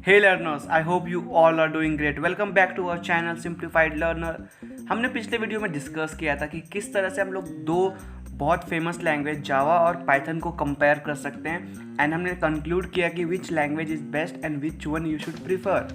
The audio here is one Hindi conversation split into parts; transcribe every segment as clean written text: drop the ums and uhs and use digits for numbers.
Hey learners, I hope you all are doing great. Welcome back to our channel Simplified Learner. हमने पिछले वीडियो में डिस्कस किया था कि किस तरह से हम लोग दो बहुत फेमस लैंग्वेज जावा और पाइथन को कंपेयर कर सकते हैं एंड हमने कंक्लूड किया कि which language is best and which one you should prefer.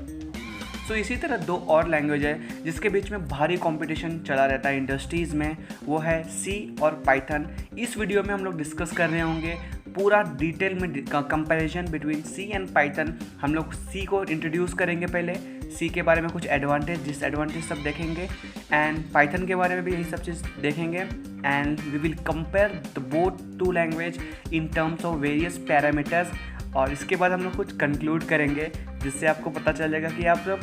So इसी तरह दो और लैंग्वेज है जिसके बीच में भारी कंपटीशन चला रहता है इंडस्ट्रीज़ में, वो है सी और पाइथन। इस वीडियो में हम लोग डिस्कस कर रहे होंगे पूरा डिटेल में comparison between C and Python. हम लोग सी को इंट्रोड्यूस करेंगे, पहले सी के बारे में कुछ एडवांटेज डिसएडवांटेज सब देखेंगे एंड पाइथन के बारे में भी यही सब चीज़ देखेंगे and we will compare the both two language in terms of various parameters. और इसके बाद हम लोग कुछ कंक्लूड करेंगे जिससे आपको पता चल जाएगा कि आप जब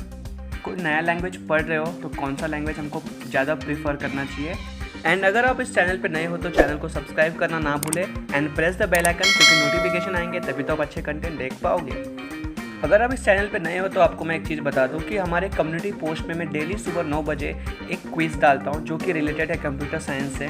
कोई नया लैंग्वेज पढ़ रहे हो तो कौन सा लैंग्वेज हमको ज़्यादा प्रीफर करना चाहिए। एंड अगर आप इस चैनल पर नए हो तो चैनल को सब्सक्राइब करना ना भूलें and press the bell icon, क्योंकि नोटिफिकेशन आएंगे तभी तो आप अच्छे कंटेंट देख पाओगे। अगर आप इस चैनल पर नए हो तो आपको मैं एक चीज़ बता दूं कि हमारे कम्युनिटी पोस्ट में मैं डेली सुबह 9 बजे एक क्विज़ डालता हूं जो कि रिलेटेड है कंप्यूटर साइंस से।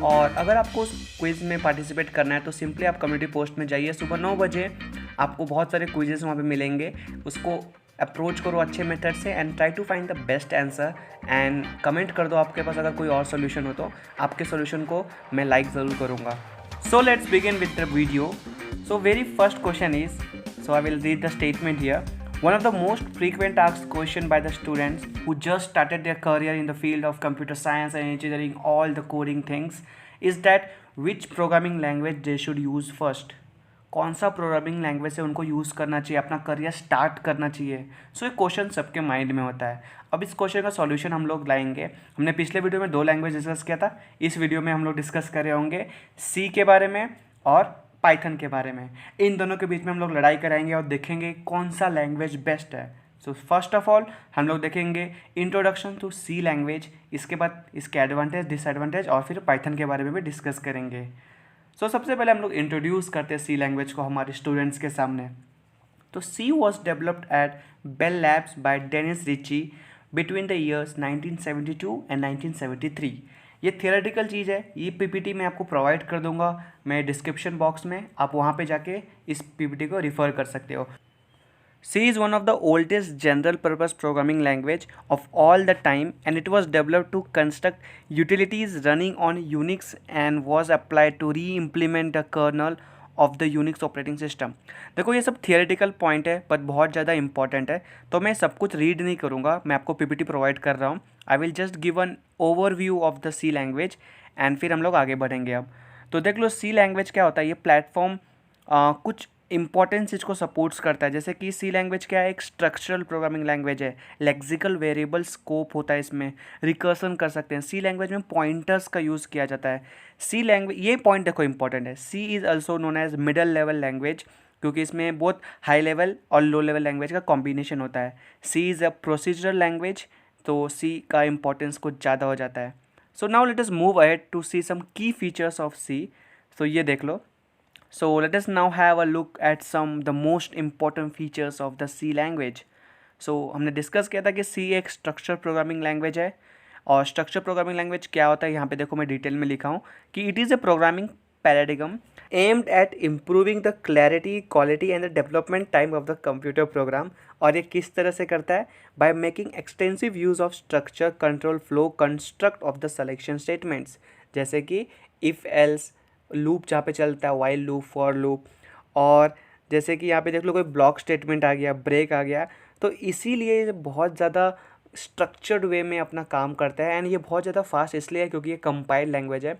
और अगर आपको उस क्विज़ में पार्टिसिपेट करना है तो सिंपली आप कम्युनिटी पोस्ट में जाइए सुबह 9 बजे। आपको बहुत सारे क्विजेस वहाँ पे मिलेंगे, उसको अप्रोच करो अच्छे मेथड से and try to find the best answer and comment कर दो आपके पास अगर कोई और सोल्यूशन हो तो आपके सोल्यूशन को मैं लाइक ज़रूर करूँगा। So let's begin with the video. So very first question is, so I will read the statement here. One of the most frequent asked question by the students who just started their career in the field of computer science and engineering, all the coding things, is that which programming language they should use first. कौन सा प्रोग्रामिंग लैंग्वेज से उनको यूज़ करना चाहिए, अपना करियर स्टार्ट करना चाहिए। सो ये क्वेश्चन सबके माइंड में होता है। अब इस क्वेश्चन का सॉल्यूशन हम लोग लाएंगे। हमने पिछले वीडियो में दो लैंग्वेज डिस्कस किया था, इस वीडियो में हम लोग डिस्कस कर रहे होंगे सी के बारे में और पाइथन के बारे में। इन दोनों के बीच में हम लोग लड़ाई कराएंगे और देखेंगे कौन सा लैंग्वेज बेस्ट है। सो फर्स्ट ऑफ ऑल हम लोग देखेंगे इंट्रोडक्शन टू सी लैंग्वेज, इसके बाद इसके एडवांटेज डिसएडवांटेज और फिर पाइथन के बारे में भी डिस्कस करेंगे। सो सबसे पहले हम लोग इंट्रोड्यूस करते हैं सी लैंग्वेज को हमारे स्टूडेंट्स के सामने। तो C was developed at Bell Labs by Dennis Ritchie between the years 1972 and 1973। ये थियोरेटिकल चीज़ है, ये पीपीटी मैं आपको प्रोवाइड कर दूंगा मैं डिस्क्रिप्शन बॉक्स में, आप वहाँ पे जाके इस पीपीटी को रिफ़र कर सकते हो। C is one of the oldest general purpose programming language of all the time, and it was developed to construct utilities running on Unix and was applied to re-implement the kernel of the Unix operating system। देखो ये सब थियोरेटिकल पॉइंट है पर बहुत ज़्यादा इंपॉर्टेंट है, तो मैं सब कुछ रीड नहीं करूँगा, मैं आपको पीपीटी प्रोवाइड कर रहा हूँ। I will just give an overview of the C language and फिर हम लोग आगे बढ़ेंगे। अब तो देख लो सी लैंग्वेज क्या होता है। ये प्लेटफॉर्म कुछ इंपॉर्टेंट चीज़ को सपोर्ट्स करता है, जैसे कि सी लैंग्वेज क्या है, एक स्ट्रक्चरल प्रोग्रामिंग लैंग्वेज है, लेक्सिकल वेरिएबल स्कोप होता है, इसमें रिकर्सन कर सकते हैं। सी लैंग्वेज में पॉइंटर्स का यूज़ किया जाता है। सी लैंग्वेज, ये पॉइंट देखो इंपॉर्टेंट है, C is also known as middle level language, क्योंकि इसमें बहुत हाई लेवल और लो लेवल लैंग्वेज का कॉम्बिनेशन होता है। C is a procedural language, तो सी का इंपॉर्टेंस कुछ ज़्यादा हो जाता है। So now let us move ahead to see some key features of C. तो ये देख लो। So let us now have a look at some the most important features of the C language. So हमने डिस्कस किया था कि C एक स्ट्रक्चर प्रोग्रामिंग लैंग्वेज है, और स्ट्रक्चर प्रोग्रामिंग लैंग्वेज क्या होता है यहाँ पे देखो मैं डिटेल में लिखा हूँ कि it is a programming paradigm aimed at improving the clarity, quality and the development time of the computer program. और ये किस तरह से करता है, by making extensive use of structure, control flow, construct of the selection statements, जैसे कि इफ़ एल्स लूप जहाँ पे चलता है, वाइल लूप, फॉर लूप, और जैसे कि यहाँ पे देख लो कोई ब्लॉक स्टेटमेंट आ गया, ब्रेक आ गया, तो इसीलिए ये बहुत ज़्यादा स्ट्रक्चर्ड वे में अपना काम करता है। एंड ये बहुत ज़्यादा फास्ट इसलिए है क्योंकि ये कंपाइल्ड लैंग्वेज है।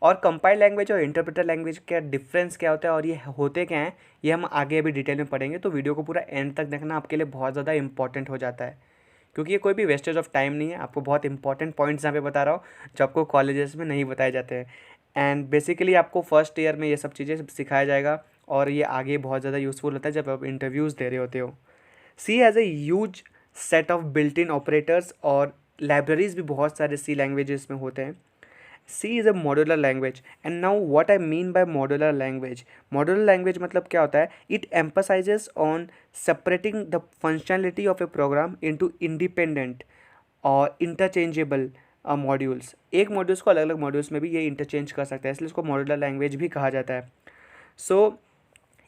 और कंपाइल्ड लैंग्वेज और इंटरप्रेटर लैंग्वेज का डिफरेंस क्या होता है और ये होते क्या हैं, ये हम आगे अभी डिटेल में पढ़ेंगे, तो वीडियो को पूरा एंड तक देखना आपके लिए बहुत ज़्यादा इंपॉर्टेंट हो जाता है, क्योंकि ये कोई भी वेस्टेज ऑफ टाइम नहीं है। आपको बहुत इंपॉर्टेंट पॉइंट्स यहाँ पे बता रहा हूँ जो आपको कॉलेजेस में नहीं बताए जाते हैं। एंड बेसिकली आपको फर्स्ट ईयर में ये सब चीज़ें सिखाया जाएगा और ये आगे बहुत ज़्यादा यूज़फुल होता है जब आप इंटरव्यूज़ दे रहे होते हो। C has a huge set of built in operators और लाइब्रेरीज भी बहुत सारे सी लैंग्वेजेस में होते हैं। C is a modular language. And now what I mean by modular language, modular language मतलब क्या होता है, it emphasizes on separating the functionality of a program into independent और इंटरचेंजेबल मॉड्यूल्स। एक मॉड्यूल्स को अलग अलग मॉड्यूल्स में भी ये इंटरचेंज कर सकता है, इसलिए इसको मॉड्यूलर लैंग्वेज भी कहा जाता है। सो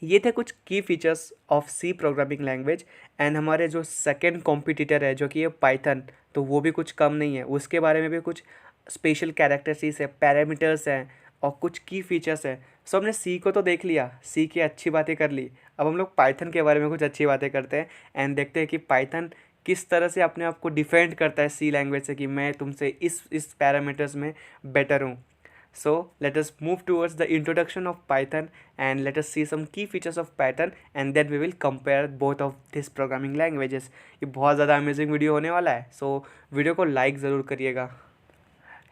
ये थे कुछ की features of C programming language. And हमारे जो सेकेंड कॉम्पिटिटर है जो कि ये पाइथन, तो वो भी कुछ कम नहीं है, उसके बारे में भी कुछ स्पेशल कैरेक्टरिस्टिक्स है, पैरामीटर्स हैं और कुछ की फीचर्स हैं। सो हमने सी को तो देख लिया, सी की अच्छी बातें कर ली। अब हम लोग पाइथन के बारे में कुछ अच्छी बातें करते हैं एंड देखते हैं कि पाइथन किस तरह से अपने आप को डिफेंड करता है सी लैंग्वेज से कि मैं तुमसे इस पैरामीटर्स में बेटर हूँ। So let us move towards the introduction of Python and let us see some key features of Python and then we will compare both of these programming languages. ये बहुत ज़्यादा अमेजिंग वीडियो होने वाला है, so वीडियो को लाइक ज़रूर करिएगा।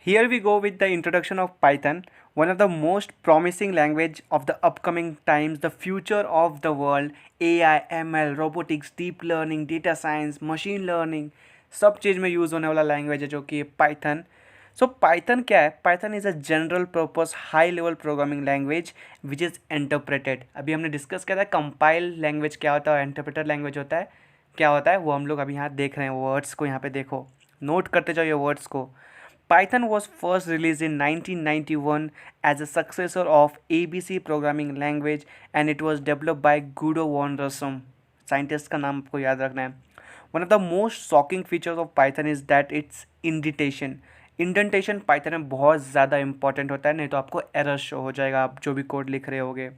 Here we go with the introduction of Python, one of the most promising language of the upcoming times, the future of the world, AI, ML, robotics, deep learning, data science, machine learning, सब चीज़ में यूज़ होने वाला लैंग्वेज है जो कि पाइथन। सो पाइथन क्या है? Python is a general purpose high level programming language which is interpreted. अभी हमने डिस्कस किया था कंपाइल लैंग्वेज क्या होता है, इंटरप्रेटर लैंग्वेज होता है क्या होता है, वो हम लोग अभी यहाँ देख रहे हैं। वर्ड्स को यहाँ पे देखो, नोट करते जाओ ये वर्ड्स को। Python was first released in 1991 as a successor of ABC programming language and it was developed by Guido von Rossum. Scientist का नाम आपको याद रखना है। One of the most shocking features of Python is that its indentation. Indentation Python में बहुत ज़्यादा इंपॉर्टेंट होता है, नहीं तो आपको एरर शो हो जाएगा आप जो भी कोड लिख रहे होगे।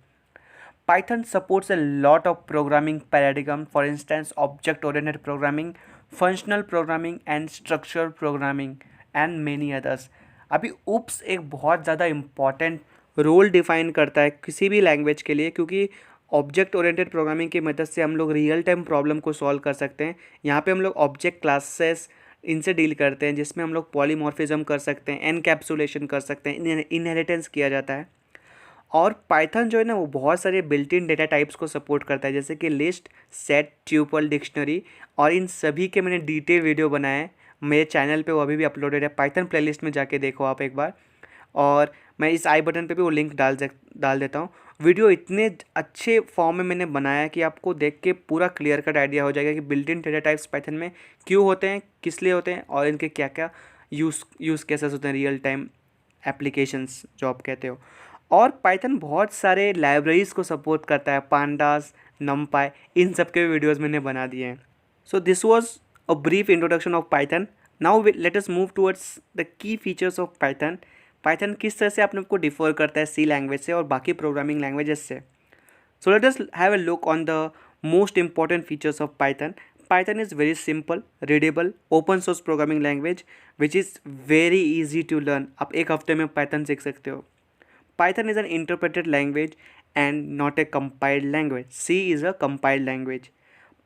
Python supports a lot of programming paradigm, for instance object oriented programming, functional programming and structured programming and many others. अभी उप्स एक बहुत ज़्यादा इम्पॉर्टेंट रोल डिफाइन करता है किसी भी लैंग्वेज के लिए, क्योंकि ऑब्जेक्ट ओरिएंटेड प्रोग्रामिंग की मदद से हम लोग रियल टाइम प्रॉब्लम को सॉल्व कर सकते हैं। यहाँ पे हम लोग ऑब्जेक्ट क्लासेस इनसे डील करते हैं जिसमें हम लोग पॉलीमॉर्फिज्म कर सकते हैं, एनकैप्सुलेशन कर सकते हैं, इनहेरिटेंस किया जाता है। और पाइथन जो है ना वो बहुत सारे बिल्ट इन डेटा टाइप्स को सपोर्ट करता है, जैसे कि लिस्ट, सेट, ट्यूपल, डिक्शनरी, और इन सभी के मैंने डिटेल वीडियो बनाए हैं मेरे चैनल पे, वो अभी भी अपलोडेड है। पाइथन प्लेलिस्ट में जाके देखो आप एक बार, और मैं इस आई बटन पे भी वो लिंक डाल देता हूँ। वीडियो इतने अच्छे फॉर्म में मैंने बनाया कि आपको देख के पूरा क्लियर कट आइडिया हो जाएगा कि built in data types Python में क्यों होते हैं, किस लिए होते हैं, और इनके क्या क्या यूज़ केसेस होते हैं, रियल टाइम एप्लीकेशंस जो आप कहते हो। और पाइथन बहुत सारे लाइब्रेरीज़ को सपोर्ट करता है, पांडास, नमपाई, इन सब के वीडियोज़ मैंने बना दिए हैं। सो this was a brief introduction of Python. Now let us move towards the key features of Python. Python किस तरह से अपने को डिफर करता है सी लैंग्वेज से और बाकी प्रोग्रामिंग लैंग्वेजेस से। So let us have a look on the most important features of Python. Python is very simple, readable, open source programming language which is very easy to learn. आप एक हफ्ते में Python सीख सकते हो। Python is an interpreted language and not a compiled language. C is a compiled language.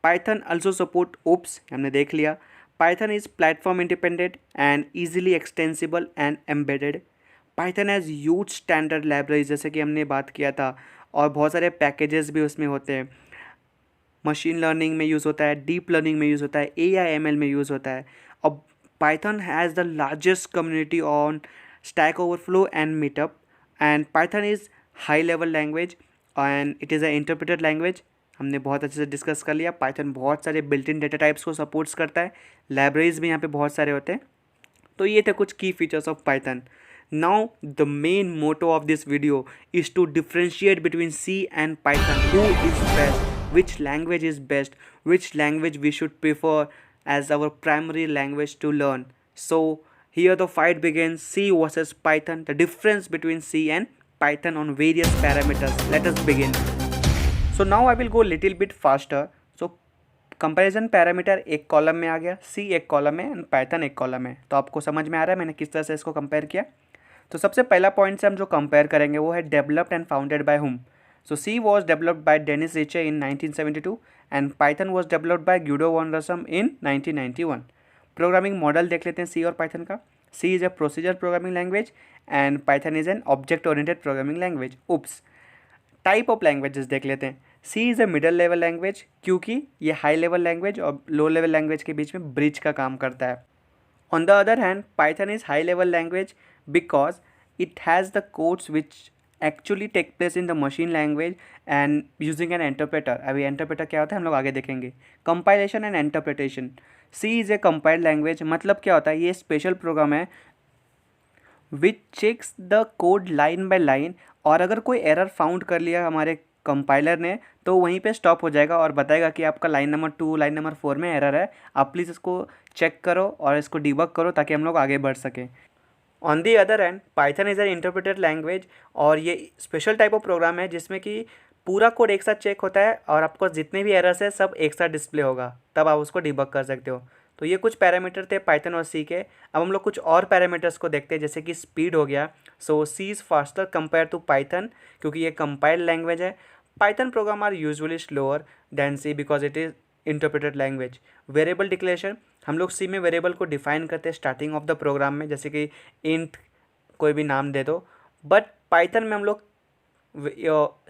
Python also support OOPS, हमने देख लिया। Python is platform independent and easily extensible and embedded. Python has huge standard libraries जैसे कि हमने बात किया था, और बहुत सारे पैकेजेस भी उसमें होते हैं। मशीन लर्निंग में यूज़ होता है, डीप लर्निंग में यूज़ होता है, AI/ML में यूज़ होता है। और Python has the largest community on Stack Overflow and Meetup, and Python is high level language and it is an interpreted language. हमने बहुत अच्छे से डिस्कस कर लिया। पाइथन बहुत सारे बिल्ट इन डेटा टाइप्स को सपोर्ट्स करता है, लाइब्रेरीज भी यहाँ पे बहुत सारे होते हैं। तो ये थे कुछ की features of Python. Now the main motto of this video is to differentiate between C and Python. Who is best, which language is best, which language we should prefer as our primary language to learn. So here the fight begins, C versus Python, the difference between C and Python on various parameters. Let us begin. So now I will go little bit faster. So comparison parameter एक कॉलम में आ गया, सी एक कॉलम में एंड पाइथन एक कॉलम में। तो आपको समझ में आ रहा है मैंने किस तरह से इसको कंपेयर किया। तो सबसे पहला पॉइंट से हम जो कंपेयर करेंगे वो है developed and founded by whom. So C was developed by Dennis Ritchie in 1972 and Python was developed by Guido van Rossum in 1991। Programming model देख लेते हैं सी और पाइथन का। C is a procedure programming language and Python is an object oriented programming language. Oops. Type of languages देख लेते हैं। C is a middle level language, क्योंकि ये हाई लेवल लैंग्वेज और लो लेवल लैंग्वेज के बीच में ब्रिज का काम करता है। On the other hand Python is high level language because it has the codes which actually take place in the machine language and using an interpreter. अभी इंटरप्रेटर क्या होता है हम लोग आगे देखेंगे। Compilation and interpretation. C is a compiled language, मतलब क्या होता है, ये स्पेशल प्रोग्राम है which checks the code line by line, और अगर कोई एरर फाउंड कर लिया हमारे कंपाइलर ने, तो वहीं पे स्टॉप हो जाएगा और बताएगा कि आपका लाइन नंबर 2 लाइन नंबर 4 में एरर है, आप प्लीज़ इसको चेक करो और इसको डिबग करो ताकि हम लोग आगे बढ़ सकें। On the other and Python is N interpreted language, और ये स्पेशल टाइप ऑफ प्रोग्राम है जिसमें कि पूरा कोड एक साथ चेक होता है और आपको जितने भी एरर्स है सब एक साथ डिस्प्ले होगा, तब आप उसको डिबग कर सकते हो। तो ये कुछ पैरामीटर थे पाइथन और सी के। अब हम लोग कुछ और पैरामीटर्स को देखते हैं, जैसे कि स्पीड हो गया। So C is faster compare to Python, क्योंकि ये कंपाइल्ड लैंग्वेज है। Python program are usually slower than C because it is interpreted language. Variable declaration, हम लोग सी में वेरिएबल को डिफाइन करते हैं स्टार्टिंग ऑफ द प्रोग्राम में, जैसे कि इंट कोई भी नाम दे दो। बट पाइथन में हम लोग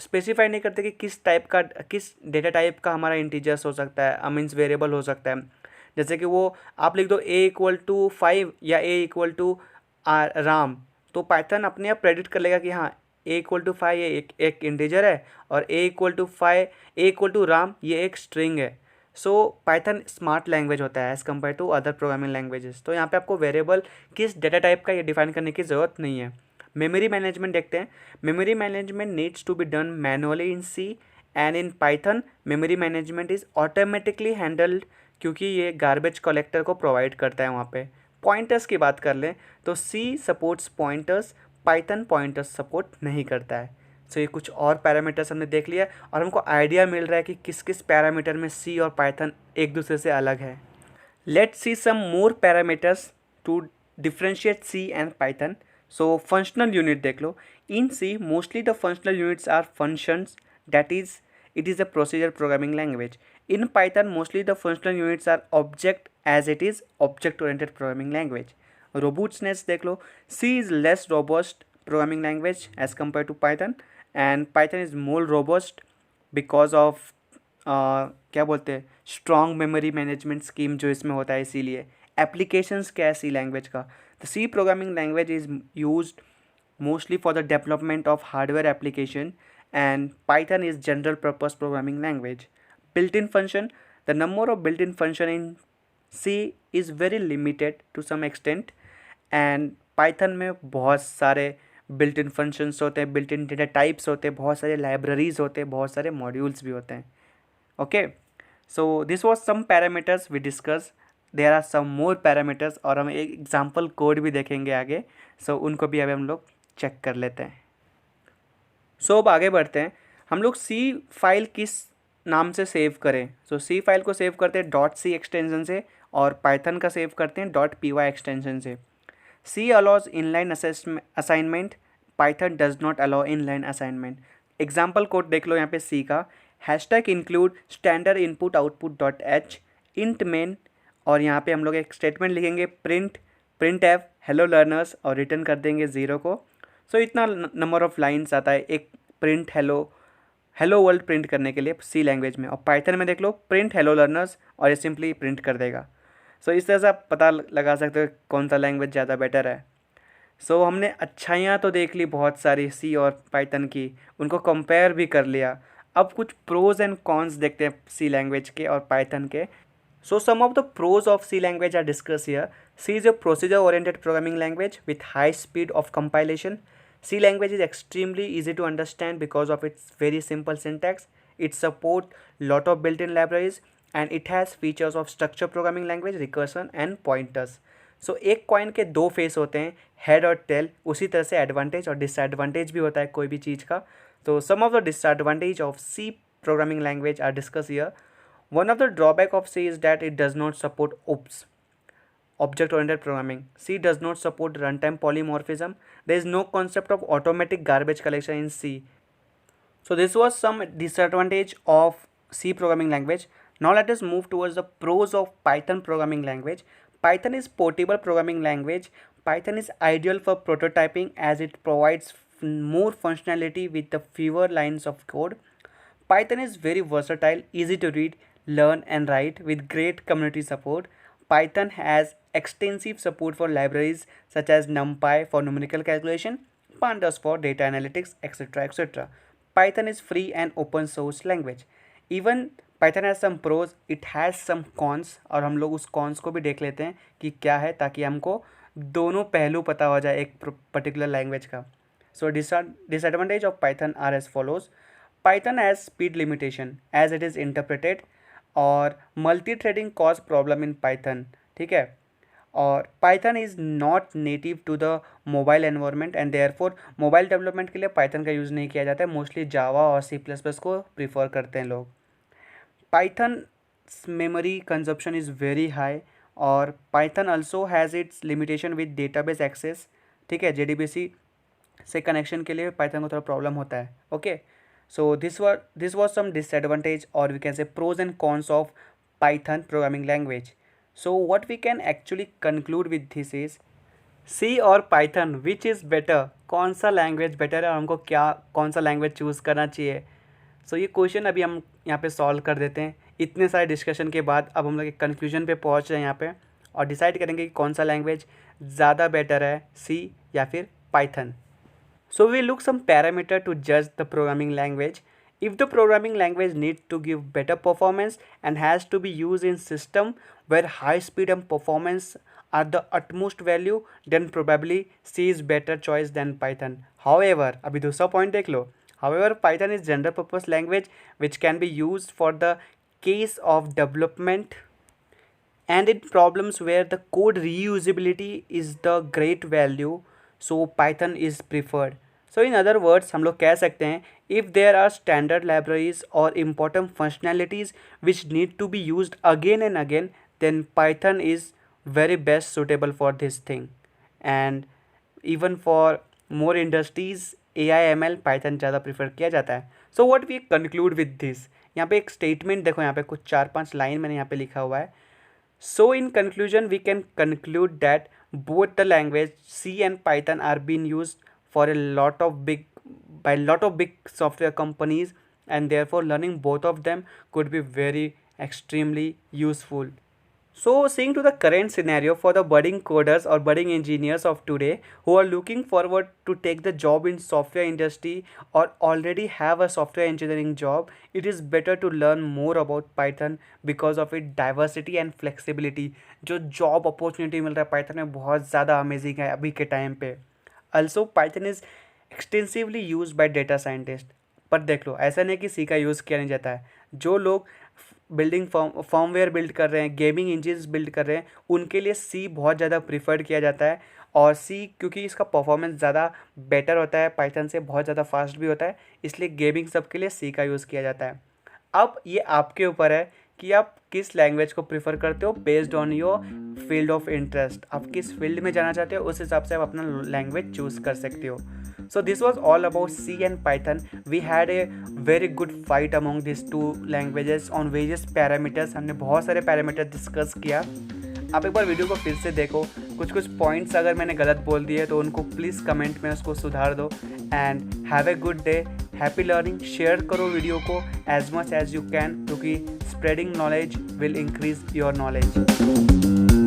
स्पेसिफाई नहीं करते कि किस टाइप का, किस डेटा टाइप का हमारा इंटीजर्स हो सकता है, मीन्स वेरिएबल हो सकता है। जैसे कि वो आप लिख दो a=5 या a=, राम, तो पाइथन अपने आप प्रेडिक्ट कर लेगा कि हाँ a=5 ये एक इंटीजर है और a=5 a=राम ये एक स्ट्रिंग है। सो पाइथन स्मार्ट लैंग्वेज होता है as compare to other programming languages. तो यहाँ पे आपको वेरिएबल किस डेटा टाइप का ये डिफाइन करने की ज़रूरत नहीं है। मेमोरी मैनेजमेंट देखते हैं। Memory management needs to be done manually in C and in Python memory management is automatically handled, क्योंकि ये गार्बेज कलेक्टर को प्रोवाइड करता है वहाँ पे। पॉइंटर्स की बात कर लें तो C supports pointers, Python pointers support नहीं करता है। सो ये कुछ और पैरामीटर्स हमने देख लिया और हमको आइडिया मिल रहा है कि किस किस पैरामीटर में सी और पाइथन एक दूसरे से अलग है। Let's see some more parameters to differentiate C and Python. So functional unit देख लो। In C mostly the functional units are functions, that is it is a procedure programming language. In Python, mostly the functional units are object, as it is object-oriented programming language. Robustness देख लो, C is less robust programming language as compared to Python, and Python is more robust because of क्या बोलते हैं, strong memory management scheme जो इसमें होता है, इसीलिए applications क्या है C लैंग्वेज का। The C programming language is used mostly for the development of hardware application, and Python is general purpose programming language. Built-in function, the number of built-in function in C is very limited to some extent, and Python में बहुत सारे built-in functions होते हैं, built-in data types होते हैं, बहुत सारे libraries होते हैं, बहुत सारे modules भी होते हैं। Okay, so this was some parameters we discussed. There are some more parameters और हम एक example code भी देखेंगे आगे, so उनको भी अभी हम लोग चेक कर लेते हैं। सो अब आगे बढ़ते हैं। हम लोग सी फाइल किस नाम से सेव करें। सो सी फाइल को सेव करते हैं .c एक्सटेंशन से और पाइथन का सेव करते हैं .py एक्सटेंशन से। C allows inline assignment, Python does not allow inline assignment. Example code देख लो यहाँ पे सी का। Hashtag include standard input output .h, int main, और यहाँ पे हम लोग एक स्टेटमेंट लिखेंगे प्रिंट एफ हेलो लर्नर्स और रिटर्न कर देंगे 0 को। सो इतना नंबर ऑफ लाइन्स आता है एक प्रिंट हेलो वर्ल्ड प्रिंट करने के लिए सी लैंग्वेज में। और पाइथन में देख लो प्रिंट हेलो लर्नर्स और ये सिंपली प्रिंट कर देगा। सो इस तरह से आप पता लगा सकते हो कौन सा लैंग्वेज ज़्यादा बेटर है। सो हमने अच्छाइयाँ तो देख ली बहुत सारी सी और पाइथन की, उनको कंपेयर भी कर लिया। अब कुछ प्रोज एंड कॉन्स देखते हैं सी लैंग्वेज के और पाइथन के। So some of the pros of C language are discussed here. C is a procedure-oriented programming language with high speed of compilation. C language is extremely easy to understand because of its very simple syntax. It supports lot of built-in libraries and it has features of structured programming language, recursion and pointers. So एक coin के दो face होते हैं, head और tail, उसी तरह से advantage और disadvantage भी होता है कोई भी चीज़ का। तो some of the disadvantage of C programming language are discussed here. One of the drawback of C is that it does not support OOPS, object-oriented programming. C does not support runtime polymorphism. There is no concept of automatic garbage collection in C. So this was some disadvantage of C programming language. Now let us move towards the pros of Python programming language. Python is portable programming language. Python is ideal for prototyping as it provides more functionality with the fewer lines of code. Python is very versatile, easy to read, learn and write with great community support. Python has extensive support for libraries such as NumPy for numerical calculation, Pandas for data analytics, etc. etc. Python is free and open source language. Even Python has some pros, it has some cons, और हम लोग उस cons को भी देख लेते हैं कि क्या है, ताकि हमको दोनों पहलू पता हो जाए एक पर्टिकुलर लैंग्वेज का। So disadvantage of Python are as follows. Python has speed limitation as it is interpreted, और multi threading cause problem in Python, ठीक है। और Python is not native to the mobile environment and therefore mobile development के लिए पाइथन का यूज़ नहीं किया जाता है, मोस्टली जावा और सी प्लस प्लस को प्रीफर करते हैं लोग। Python memory consumption is very high, और Python also has its limitation with database access, ठीक है। JDBC से कनेक्शन के लिए पाइथन को थोड़ा प्रॉब्लम होता है, okay. So this was some disadvantage और we can say pros and cons of Python programming language. So what we can actually conclude with this is C और पाइथन विच इज़ बेटर, कौन सा लैंग्वेज बेटर है और हमको क्या कौन सा लैंग्वेज चूज़ करना चाहिए। सो ये क्वेश्चन अभी हम यहाँ पे सॉल्व कर देते हैं। इतने सारे डिस्कशन के बाद अब हम लोग एक कंक्लूजन पे पहुँच रहे हैं यहाँ पे, और डिसाइड करेंगे कि कौन सा लैंग्वेज ज़्यादा बेटर है, सी या फिर Python. So we look some parameter to जज the programming language. If the programming language needs to give better performance and has to be used in system where high speed and performance are the utmost value, then probably C is better choice than Python. However, अभी दूसरा point देख लो. However, Python is general purpose language which can be used for the case of development and in problems where the code reusability is the great value, so Python is preferred. So in other words, हम लोग कह सकते हैं if there are standard libraries or important functionalities which need to be used again and again, then Python is very best suitable for this thing. And even for more industries, AI ML Python ज़्यादा प्रीफर किया जाता है. So what we conclude with this, यहाँ पे एक स्टेटमेंट देखो, यहाँ पे कुछ 4-5 लाइन मैंने यहाँ पे लिखा हुआ है. So in conclusion, we can conclude that both the language C and Python are being used for a lot of big software companies, and therefore learning both of them could be very extremely useful. So seeing to the current scenario for the budding coders or budding engineers of today who are looking forward to take the job in software industry or already have a software engineering job, it is better to learn more about Python because of its diversity and flexibility. जो job opportunity मिल रहा है Python में बहुत ज़्यादा amazing है अभी के टाइम पे. Also Python is extensively used by data scientists. पर देख लो, ऐसा नहीं कि सी का यूज़ किया नहीं जाता है. जो लोग बिल्डिंग फॉर्मवेयर बिल्ड कर रहे हैं, गेमिंग इंजन्स बिल्ड कर रहे हैं, उनके लिए सी बहुत ज़्यादा प्रीफर्ड किया जाता है. और सी क्योंकि इसका परफॉर्मेंस ज़्यादा बेटर होता है, पाइथन से बहुत ज़्यादा फास्ट भी होता है, इसलिए गेमिंग सब के लिए सी का यूज़ किया जाता है. अब ये आपके ऊपर है कि आप किस लैंग्वेज को प्रीफर करते हो based on your field of interest. आप किस फील्ड में जाना चाहते हो, उस हिसाब से आप अपना लैंग्वेज चूज़ कर सकते हो. So this was all about C and Python. We had a very good fight among these two languages on various parameters. हमने बहुत सारे पैरामीटर डिस्कस किया. आप एक बार वीडियो को फिर से देखो. कुछ पॉइंट्स अगर मैंने गलत बोल दिए तो उनको प्लीज़ कमेंट में उसको सुधार दो. And have a good day, happy learning. Share करो वीडियो को as much as you can, क्योंकि spreading knowledge will increase your knowledge.